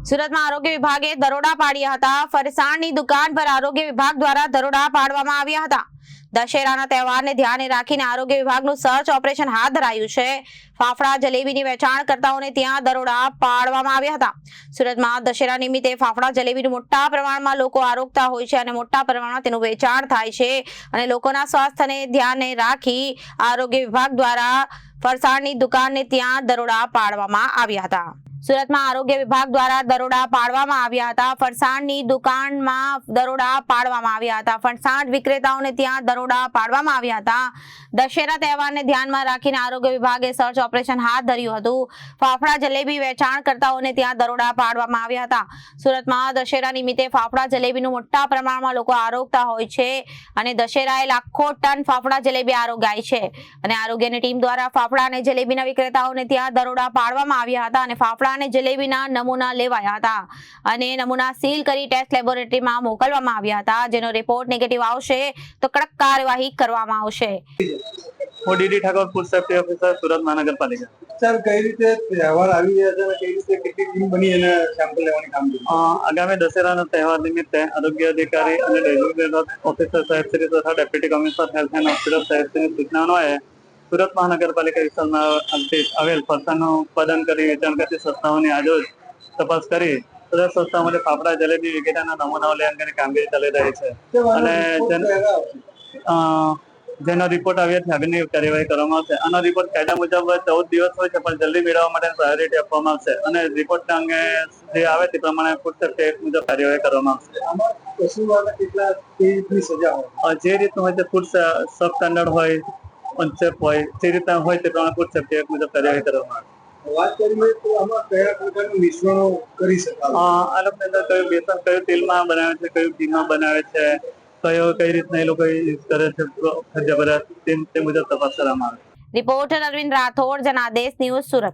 સુરતમાં આરોગ્ય વિભાગે દરોડા પાડ્યા હતા। ફરસાણની દુકાન પર આરોગ્ય વિભાગ દ્વારા દરોડા પાડવામાં આવ્યા હતા। દશેરાના તહેવારને ધ્યાને રાખીને આરોગ્ય વિભાગનું સર્ચ ઓપરેશન હાથ ધરાયું છે। ફાફડા જલેબીની વેચાણ કરતાઓને ત્યાં દરોડા પાડવામાં આવ્યા હતા। સુરતમાં દશેરા નિમિત્તે ફાફડા જલેબીનું મોટા પ્રમાણમાં લોકો આરોગતા હોય છે અને મોટા પ્રમાણમાં તેનું વેચાણ થાય છે અને લોકોના સ્વાસ્થ્યને ધ્યાને રાખી આરોગ્ય વિભાગ દ્વારા ફરસાણની દુકાનને ત્યાં દરોડા પાડવામાં આવ્યા હતા। સુરતમાં આરોગ્ય વિભાગ દ્વારા દરોડા પાડવામાં આવ્યા હતા। ફરસાણની દુકાનમાં દરોડા પાડવામાં આવ્યા હતા। ફરસાણ વિક્રેતાઓને ત્યાં દરોડા પાડવામાં આવ્યા હતા। દશેરા તહેવારને ધ્યાનમાં રાખીને આરોગ્ય વિભાગે સર્ચ ઓપરેશન હાથ ધર્યું હતું। ફાફડા જલેબી વેચાણ કરતાઓને ત્યાં દરોડા પાડવામાં આવ્યા હતા। સુરતમાં દશેરા નિમિત્તે ફાફડા જલેબીનું મોટા પ્રમાણમાં લોકો આરોગતા હોય છે અને દશેરાએ લાખો ટન ફાફડા જલેબી આરોગાય છે અને આરોગ્યની ટીમ દ્વારા ફાફડા અને જલેબીના વિક્રેતાઓને ત્યાં દરોડા પાડવામાં આવ્યા હતા અને ફાફડા અને જલેબીના નમૂના લેવાયા હતા અને નમૂના સીલ કરી ટેસ્ટ લેબોરેટરીમાં મોકલવામાં આવ્યા હતા। જેનો રિપોર્ટ નેગેટિવ આવશે તો કડક કાર્યવાહી કરવામાં આવશે। હું DD Thakor food safety officer Surat મહાનગરપાલિકા। સર કઈ રીતે તહેવાર આવી રહ્યા છે અને કઈ રીતે કેટલી ટીમ બની અને સેમ્પલ લેવાની કામગીરી? આગામી દશેરાના તહેવાર નિમિત્તે આરોગ્ય અધિકારી અને ડેઝિગ્નેટેડ ઓફિસર સાહેબશ્રી તથા deputy commissioner health and hospital સાહેબશ્રીની સૂચનાઓએ સુરત મહાનગરપાલિકા વિસ્તારમાં આવેલ ફરસાણનું ઉત્પાદન કરી વેચાણ કરતી સંસ્થાઓની આજરોજ તપાસ કરી તથા સંસ્થાઓમાંથી ફાફડા જલેબી વગેરેના નમૂનાઓ લેવા અંગેની કામગીરી ચાલી રહી છે અને જેનો રિપોર્ટ આવ્યાથી આગળની કાર્યવાહી કરવામાં આવશે। આનો રિપોર્ટ કાયદા મુજબ 14 દિવસ હોય છે પણ જલ્દી મેળવવા માટે પ્રાયોરિટી આપવામાં આવશે અને રિપોર્ટ અંગે જે આવે તે પ્રમાણે ફૂડ સેફ્ટી એક્ટ મુજબ કાર્યવાહી કરવામાં આવશે। આમાં કસૂરવારને કેટલા કેવી રીતની સજા હોય? જે રીતનું હોય તે ફૂડ સબ સ્ટાન્ડર્ડ હોય અનસેફ હોય જે રીતના હોય તે પ્રમાણે ફૂડ સેફ્ટી એક્ટ મુજબ કાર્યવાહી કરવામાં આવે। વાત કરીએ તો આમાં કયા પ્રકારનું મિશ્રણો કરી શકાય? આ લોકોની અંદર કયું બેસન કયું તેલમાં બનાવે છે, કયું ઘીમાં બનાવે છે, કઈ રીતના એ લોકો યુઝ કરે છે ખાદ્ય પદાર્થ તે મુજબ તપાસ કરવામાં આવે। Reporter Arvind Rathod, Janadesh news, Surat.